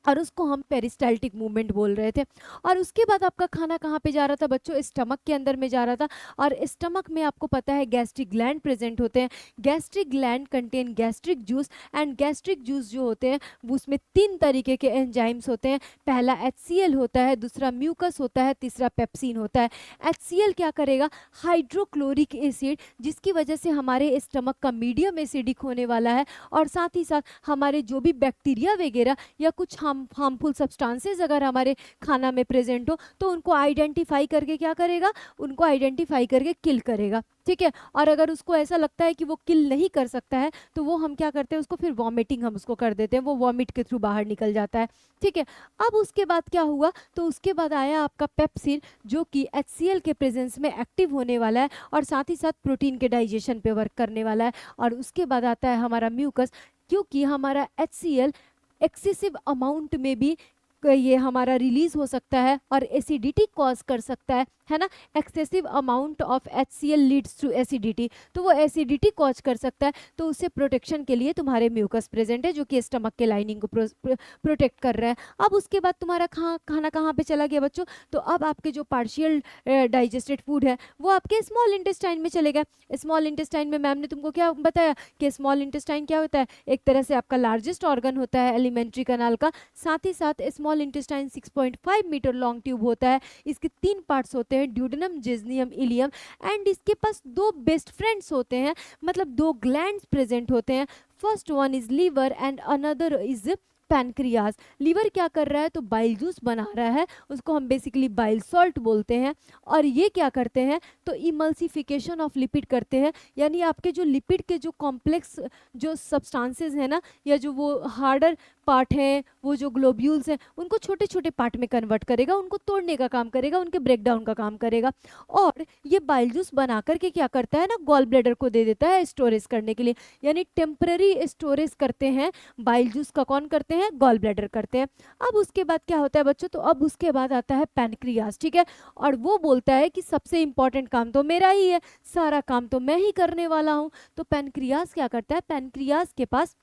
और उसको हम पेरिस्टाल्टिक मूवमेंट बोल रहे थे। और उसके बाद आपका खाना कहाँ पे जा रहा था बच्चों, स्टमक के अंदर में जा रहा था, और स्टमक में आपको पता है गैस्ट्रिक ग्लैंड प्रेजेंट होते हैं। Gastric gland contain gastric juice, and gastric juice जो होते हैं वो उसमें 3 तरीके के एंजाइम्स होते हैं। पहला HCl होता है, दूसरा म्यूकस होता है, तीसरा पेप्सिन होता है। HCl क्या करेगा, हाइड्रोक्लोरिक एसिड, जिसकी वजह से हमारे स्टमक का मीडियम एसिडिक होने वाला है, और साथ ही साथ हमारे जो भी बैक्टीरिया वगैरह या कुछ हार्मफुल सब्सटेंसेस अगर हमारे खाना में प्रेजेंट हो तो उनको आइडेंटिफाई करके क्या करेगा, उनको आइडेंटिफाई करके किल करेगा, ठीक है। और अगर उसको ऐसा लगता है कि वो किल नहीं कर सकता है तो वो हम क्या करते हैं, उसको फिर वॉमिटिंग हम उसको कर देते हैं, वो वॉमिट के थ्रू बाहर निकल जाता है, ठीक है। अब उसके बाद क्या हुआ, तो उसके बाद आया आपका पेप्सिन जो कि HCl के प्रेजेंस में एक्टिव होने वाला है और साथ ही साथ प्रोटीन के डाइजेशन पे वर्क करने वाला है। और उसके बाद आता है हमारा म्यूकस, क्योंकि हमारा HCl एक्सेसिव अमाउंट में भी ये हमारा रिलीज हो सकता है और एसिडिटी कॉज कर सकता है ना। Excessive amount of HCl leads to acidity, तो वो एसिडिटी कॉज कर सकता है, तो उससे प्रोटेक्शन के लिए तुम्हारे म्यूकस प्रेजेंट है जो कि स्टमक के लाइनिंग को प्रोटेक्ट कर रहा है। अब उसके बाद तुम्हारा खाना कहाँ पे चला गया बच्चों, तो अब आपके जो पार्शियल डाइजेस्टेड फूड है वो आपके स्मॉल इंटेस्टाइन में चलेगा। स्मॉल इंटेस्टाइन में मैम ने तुमको क्या बताया कि स्मॉल इंटेस्टाइन क्या होता है, एक तरह से आपका लार्जेस्ट ऑर्गन होता है एलिमेंट्री कैनाल का, साथ ही साथ small intestine 6.5 metre long tube होता है। इसके 3 पार्ट्स होते हैं, ड्यूडेनम, जेजनियम, इलियम, एंड इसके पास 2 बेस्ट फ्रेंड्स होते हैं, मतलब 2 ग्लैंड्स प्रेजेंट होते हैं। First one is liver and another is pancreas. Liver क्या कर रहा है, तो बाइल जूस बना रहा है, उसको हम बेसिकली बाइल सॉल्ट बोलते हैं। और ये क्या करते हैं, तो इमल्सिफिकेशन ऑफ लिपिड करते हैं, यानी आपके जो लिपिड के जो कॉम्प्लेक्स जो सब्सटेंसेस हैं ना, या जो वो हार्डर पार्ट हैं, वो जो ग्लोब्यूल्स हैं, उनको छोटे छोटे पार्ट में कन्वर्ट करेगा, उनको तोड़ने का काम करेगा, उनके ब्रेकडाउन का काम करेगा। और ये बाइल जूस बना करके क्या करता है ना, गॉल ब्लैडर को दे देता है स्टोरेज करने के लिए, यानी टेम्पररी स्टोरेज करते हैं बाइल जूस का, कौन करते हैं, गॉल ब्लैडर करते हैं। अब उसके बाद क्या होता है बच्चों, तो अब उसके बाद आता है पैनक्रियाज, ठीक है। और वो बोलता है कि सबसे इंपॉर्टेंट काम तो मेरा ही है, सारा काम तो मैं ही करने वाला हूं। तो पैनक्रियाज क्या करता है, पैनक्रियाज के पास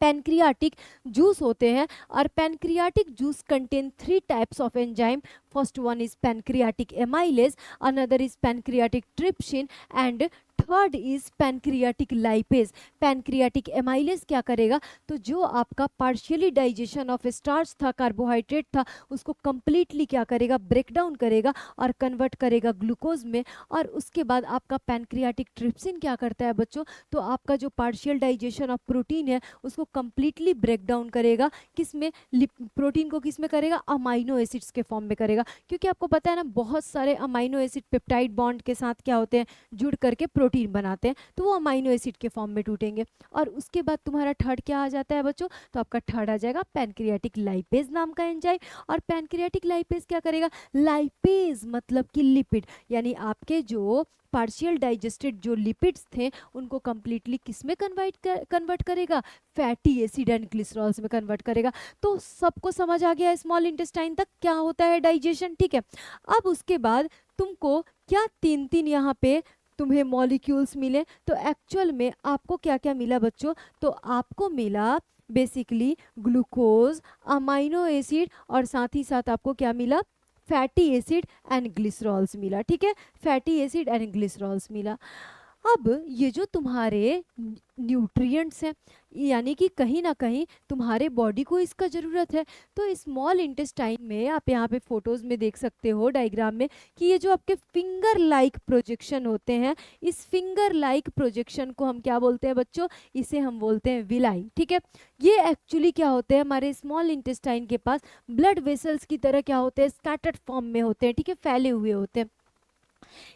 पैनक्रियाटिक जूस होते हैं, और pancreatic juice contain 3 types of enzyme. First one is pancreatic amylase, another is pancreatic trypsin, and third is pancreatic lipase. Pancreatic amylase क्या करेगा, तो जो आपका पार्शियली डाइजेशन ऑफ स्टार्च था, कार्बोहाइड्रेट था, उसको कंप्लीटली क्या करेगा, ब्रेक डाउन करेगा और कन्वर्ट करेगा ग्लूकोज में। और उसके बाद आपका पैनक्रियाटिक ट्रिप्सिन क्या करता है बच्चों, तो आपका जो पार्शियल डाइजेशन ऑफ प्रोटीन है उसको कंप्लीटली ब्रेक डाउन करेगा, किस में, प्रोटीन को किस में करेगा, अमाइनो एसिड्स के फॉर्म में करेगा, क्योंकि आपको पता है ना बहुत सारे अमाइनो एसिड पेप्टाइड बॉन्ड के साथ क्या होते हैं, जुड़ करके प्रोटीन बनाते हैं, तो वो अमाइनो एसिड के फॉर्म में टूटेंगे। और उसके बाद तुम्हारा थर्ड क्या आ जाता है बच्चों, तो आपका थर्ड आ जाएगा पैनक्रियाटिक लाइपेज नाम का एंजाइम। और पैनक्रियाटिक लाइपेज क्या करेगा, लाइपेज मतलब कि लिपिड, यानी आपके जो पार्शियल डाइजेस्टेड जो लिपिड्स थे उनको कंप्लीटली किस में कन्वर्ट करेगा, फैटी एसिड एंड ग्लिसरॉल्स में कन्वर्ट करेगा। तो सबको समझ आ गया स्मॉल इंटेस्टाइन तक क्या होता है डाइजेशन, ठीक है। अब उसके बाद तुमको क्या 3 यहाँ पे तुम्हें मॉलिक्यूल्स मिले, तो एक्चुअल में आपको क्या क्या मिला बच्चों, तो आपको मिला बेसिकली ग्लूकोज, अमाइनो एसिड, और साथ ही साथ आपको क्या मिला, फैटी एसिड एंड ग्लिसरॉल्स मिला, ठीक है, फैटी एसिड एंड ग्लिसरॉल्स मिला। अब ये जो तुम्हारे न्यूट्रिएंट्स हैं, यानी कि कहीं ना कहीं तुम्हारे बॉडी को इसका ज़रूरत है, तो स्मॉल इंटेस्टाइन में आप यहाँ पे फोटोज़ में देख सकते हो डायग्राम में कि ये जो आपके फिंगर लाइक प्रोजेक्शन होते हैं, इस फिंगर लाइक प्रोजेक्शन को हम क्या बोलते हैं बच्चों, इसे हम बोलते हैं विलाई, ठीक है। ये एक्चुअली क्या होते हैं, हमारे स्मॉल इंटेस्टाइन के पास ब्लड वेसल्स की तरह क्या होते हैं, स्कैटर्ड फॉर्म में होते हैं, ठीक है, फैले हुए होते हैं।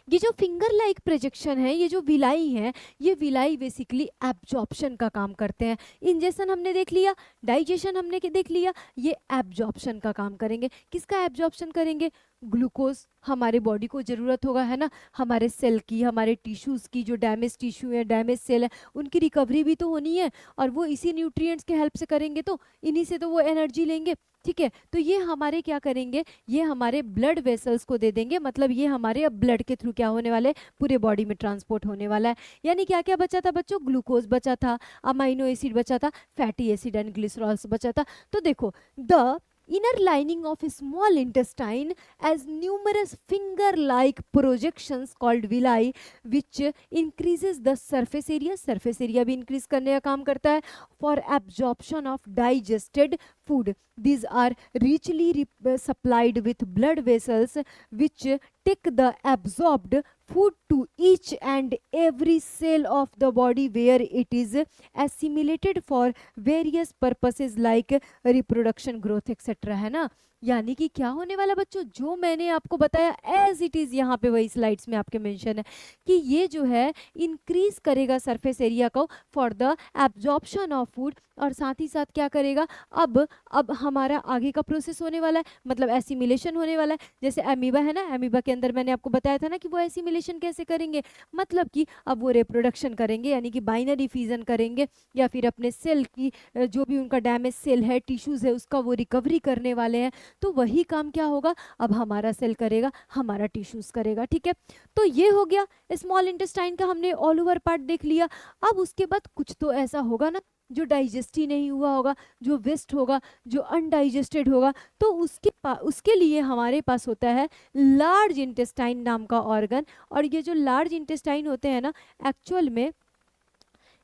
ये जो फिंगर लाइक प्रोजेक्शन है, ये जो विलाई है, ये विलाई बेसिकली एब्जॉर्प्शन का काम करते हैं। इंजेक्शन हमने देख लिया, डाइजेशन हमने देख लिया, ये एब्जॉर्प्शन का काम करेंगे। किसका एब्जॉर्प्शन करेंगे, ग्लूकोज हमारे बॉडी को ज़रूरत होगा, है ना, हमारे सेल की, हमारे टिश्यूज़ की, जो डैमेज टिश्यू है, डैमेज सेल है, उनकी रिकवरी भी तो होनी है, और वो इसी न्यूट्रिएंट्स के हेल्प से करेंगे, तो इन्हीं से तो वो एनर्जी लेंगे, ठीक है। तो ये हमारे क्या करेंगे, ये हमारे ब्लड वेसल्स को दे देंगे, मतलब ये हमारे अब ब्लड के थ्रू क्या होने वाले, पूरे बॉडी में ट्रांसपोर्ट होने वाला है। यानी क्या क्या बचा था बच्चों, ग्लूकोज बचा था, अमाइनो एसिड बचा था, फैटी एसिड एंड ग्लिसरॉल्स बचा था। तो देखो, the inner lining of a small intestine as numerous finger like projections called villi which increases the surface area भी increase करने का काम करता है, for absorption of digested food. These are richly supplied with blood vessels which take the absorbed food to each and every cell of the body where it is assimilated for various purposes like reproduction, growth, etc. है ना। यानी कि क्या होने वाला बच्चों, जो मैंने आपको बताया एज इट इज़ यहाँ पे वही स्लाइड्स में आपके मेंशन है कि ये जो है इंक्रीज करेगा सरफेस एरिया को for the absorption of food, और साथ ही साथ क्या करेगा, अब हमारा आगे का प्रोसेस होने वाला है, मतलब एसिमिलेशन होने वाला है। जैसे अमीबा है ना, अमीबा के अंदर मैंने आपको बताया था ना कि वो एसिमिलेशन कैसे करेंगे, मतलब कि अब वो रिप्रोडक्शन करेंगे, यानी कि बाइनरी फ्यूजन करेंगे, या फिर अपने सेल की जो भी उनका डैमेज सेल है, टिश्यूज है, उसका वो रिकवरी करने वाले हैं। तो वही काम क्या होगा, अब हमारा सेल करेगा, हमारा टिश्यूज करेगा। ठीक है, तो ये हो गया स्मॉल इंटेस्टाइन का, हमने ऑल ओवर पार्ट देख लिया। अब उसके बाद कुछ तो ऐसा होगा ना जो डाइजेस्ट ही नहीं हुआ होगा, जो वेस्ट होगा, जो अनडाइजेस्टेड होगा, तो उसके लिए हमारे पास होता है लार्ज इंटेस्टाइन नाम का ऑर्गन। और ये जो लार्ज इंटेस्टाइन होते हैं ना, एक्चुअल में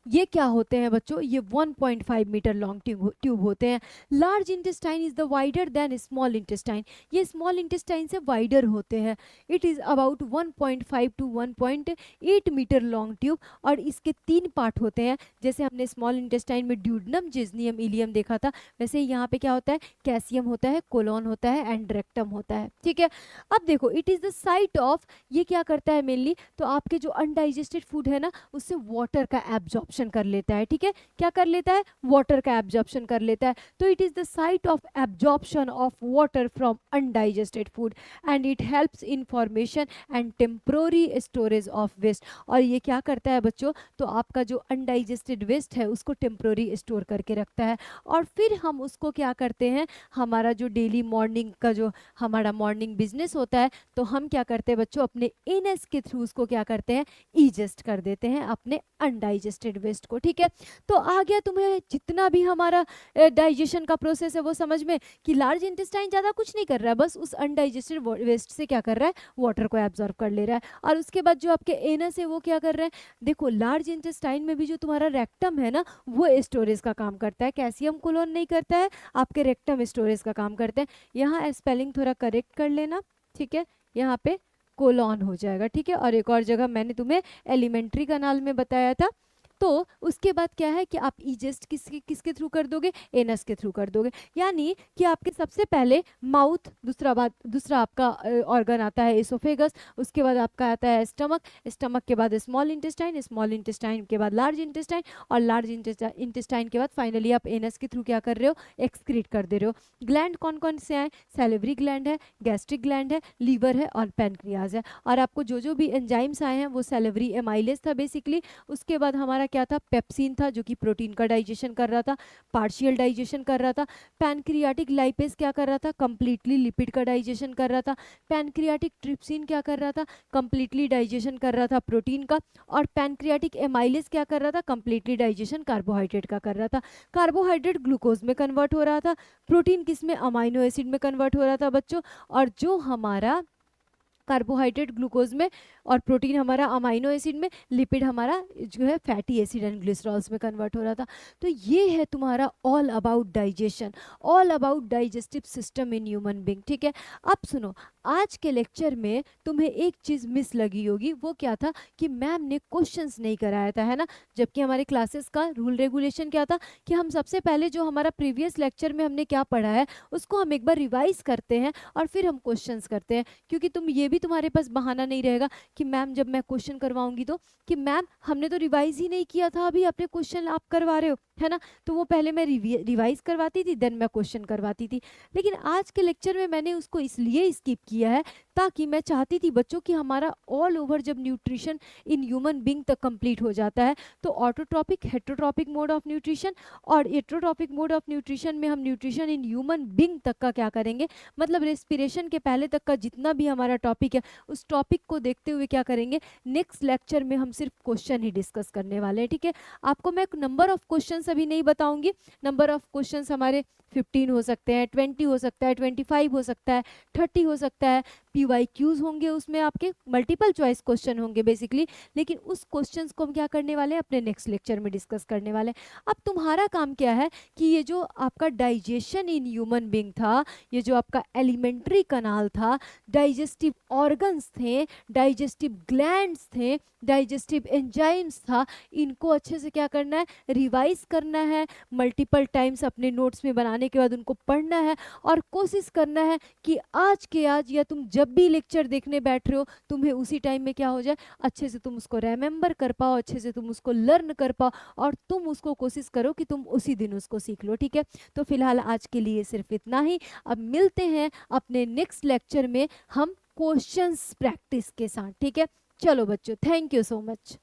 ये क्या होते हैं बच्चों, ये 1.5 मीटर लॉन्ग ट्यूब होते हैं। Large intestine is the wider than small intestine, ये स्मॉल इंटेस्टाइन से वाइडर होते हैं। It is about 1.5 to 1.8 metre long tube, और इसके 3 पार्ट होते हैं। जैसे हमने स्मॉल इंटेस्टाइन में ड्यूडनम, जिजनियम, इलियम देखा था, वैसे यहाँ पे क्या होता है, कैसियम होता है, कोलोन होता है एंड रेक्टम होता है। ठीक है, अब देखो it is the site of, ये क्या करता है मेनली, तो आपके जो अनडाइजेस्टेड फूड है ना, उससे वाटर का एब्जॉर्प्शन कर लेता है। ठीक है, क्या कर लेता है, वाटर का एब्जॉर्प्शन कर लेता है। तो it is the site of absorption of water from undigested food and it helps in formation and temporary storage of waste. और ये क्या करता है बच्चों, तो आपका जो अनडाइजेस्टेड वेस्ट है उसको टेम्पोररी स्टोर करके रखता है, और फिर हम उसको क्या करते हैं, हमारा जो डेली मॉर्निंग का जो हमारा मॉर्निंग बिजनेस होता है, तो हम क्या करते हैं बच्चों, अपने एनएस के थ्रू उसको क्या करते हैं, इजेस्ट कर देते हैं अपने अनडाइजेस्टेड वेस्ट को। ठीक है, तो आ गया तुम्हें जितना भी हमारा डाइजेशन का प्रोसेस है वो समझ में, कि लार्ज इंटेस्टाइन ज़्यादा कुछ नहीं कर रहा है, बस उस अनडाइजेस्टेड वेस्ट से क्या कर रहा है, वाटर को एब्जॉर्ब कर ले रहा है। और उसके बाद जो आपके एनस है वो क्या कर रहे हैं, देखो लार्ज इंटेस्टाइन में भी जो तुम्हारा रेक्टम है ना, वो स्टोरेज का काम करता है, कैल्शियम कोलोन नहीं करता है, आपके रेक्टम स्टोरेज का काम करते हैं। यहाँ स्पेलिंग थोड़ा करेक्ट कर लेना, ठीक है, यहाँ पे कोलॉन हो जाएगा। ठीक है, और एक और जगह मैंने तुम्हें एलिमेंट्री कनाल में बताया था। तो उसके बाद क्या है कि आप इजेस्ट किसके थ्रू कर दोगे, एनस के थ्रू कर दोगे, यानी कि आपके सबसे पहले माउथ, दूसरा आपका ऑर्गन आता है एसोफेगस, उसके बाद आपका आता है स्टमक, स्टमक के बाद स्मॉल इंटेस्टाइन, स्मॉल इंटेस्टाइन के बाद लार्ज इंटेस्टाइन, और लार्ज इंटेस्टाइन के बाद फाइनली आप एनस के थ्रू क्या कर रहे हो, एक्सक्रीट कर दे रहे हो। ग्लैंड कौन कौन से हैं, सैलिवरी ग्लैंड है, गैस्ट्रिक ग्लैंड है, लीवर है और पैनक्रियाज है। और आपको जो भी एंजाइम्स आए हैं वो सैलिवरी एमाइलेज था बेसिकली, उसके बाद हमारा क्या था, पेप्सिन था जो कि प्रोटीन का डाइजेशन कर रहा था, पार्शियल डाइजेशन कर रहा था। पैनक्रियाटिक लाइपेज क्या कर रहा था, कंप्लीटली लिपिड का डाइजेशन कर रहा था। पैनक्रियाटिक ट्रिप्सिन क्या कर रहा था, कंप्लीटली डाइजेशन कर रहा था प्रोटीन का। और पैनक्रियाटिक एमाइलेज क्या कर रहा था, कंप्लीटली डाइजेशन कार्बोहाइड्रेट का कर रहा था। कार्बोहाइड्रेट ग्लूकोज में कन्वर्ट हो रहा था, प्रोटीन किस में, अमाइनो एसिड में कन्वर्ट हो रहा था बच्चों। और जो हमारा कार्बोहाइड्रेट ग्लूकोज में और प्रोटीन हमारा अमाइनो एसिड में, लिपिड हमारा जो है फैटी एसिड एंड ग्लिसरॉल्स में कन्वर्ट हो रहा था। तो ये है तुम्हारा all about digestion, all about digestive system in human being. ठीक है, अब सुनो, आज के लेक्चर में तुम्हें एक चीज़ मिस लगी होगी, वो क्या था कि मैम ने क्वेश्चंस नहीं कराया था, है ना। जबकि हमारे क्लासेस का रूल रेगुलेशन क्या था कि हम सबसे पहले जो हमारा प्रीवियस लेक्चर में हमने क्या पढ़ा है उसको हम एक बार रिवाइज करते हैं और फिर हम क्वेश्चंस करते हैं, क्योंकि भी तुम्हारे पास बहाना नहीं रहेगा कि मैम जब मैं क्वेश्चन करवाऊंगी तो कि मैम हमने तो रिवाइज ही नहीं किया था, अभी अपने क्वेश्चन आप करवा रहे हो, है ना। तो वो पहले मैं रिवाइज करवाती थी, देन मैं क्वेश्चन करवाती थी। लेकिन आज के लेक्चर में मैंने उसको इसलिए स्किप किया है ताकि मैं चाहती थी बच्चों कि हमारा ऑल ओवर जब न्यूट्रिशन इन ह्यूमन बीइंग तक कंप्लीट हो जाता है तो autotrophic, heterotrophic mode of nutrition और एट्रोट्रॉपिक मोड ऑफ न्यूट्रिशन में हम न्यूट्रिशन इन ह्यूमन बीइंग तक का क्या करेंगे, मतलब रेस्पिरेशन के पहले तक का जितना भी हमारा टॉपिक है उस टॉपिक को देखते हुए क्या करेंगे, नेक्स्ट लेक्चर में हम सिर्फ क्वेश्चन ही डिस्कस करने वाले हैं। ठीक है, आपको मैं नंबर ऑफ क्वेश्चन अभी नहीं बताऊंगी, नंबर ऑफ क्वेश्चन हमारे 15 हो सकते हैं, 20 हो सकता है, 25 हो सकता है, 30 हो सकता है। PYQs होंगे, उसमें आपके मल्टीपल चॉइस क्वेश्चन होंगे बेसिकली, लेकिन उस क्वेश्चंस को हम क्या करने वाले हैं, अपने नेक्स्ट लेक्चर में डिस्कस करने वाले हैं। अब तुम्हारा काम क्या है कि ये जो आपका डाइजेशन इन ह्यूमन बीइंग था, ये जो आपका एलिमेंट्री कनाल था, डाइजेस्टिव ऑर्गन्स थे, डाइजेस्टिव ग्लैंड्स थे, डाइजेस्टिव एंजाइम्स था, इनको अच्छे से क्या करना है, रिवाइज करना है, मल्टीपल टाइम्स अपने नोट्स में बनाने के बाद उनको पढ़ना है, और कोशिश करना है कि आज के आज या तुम जब भी लेक्चर देखने बैठ रहे हो, तुम्हें उसी टाइम में क्या हो जाए, अच्छे से तुम उसको रिमेंबर कर पाओ, अच्छे से तुम उसको लर्न कर पाओ, और तुम उसको कोशिश करो कि तुम उसी दिन उसको सीख लो। ठीक है, तो फिलहाल आज के लिए सिर्फ इतना ही। अब मिलते हैं अपने नेक्स्ट लेक्चर में हम क्वेश्चंस प्रैक्टिस के साथ। ठीक है, चलो बच्चों, थैंक यू सो मच।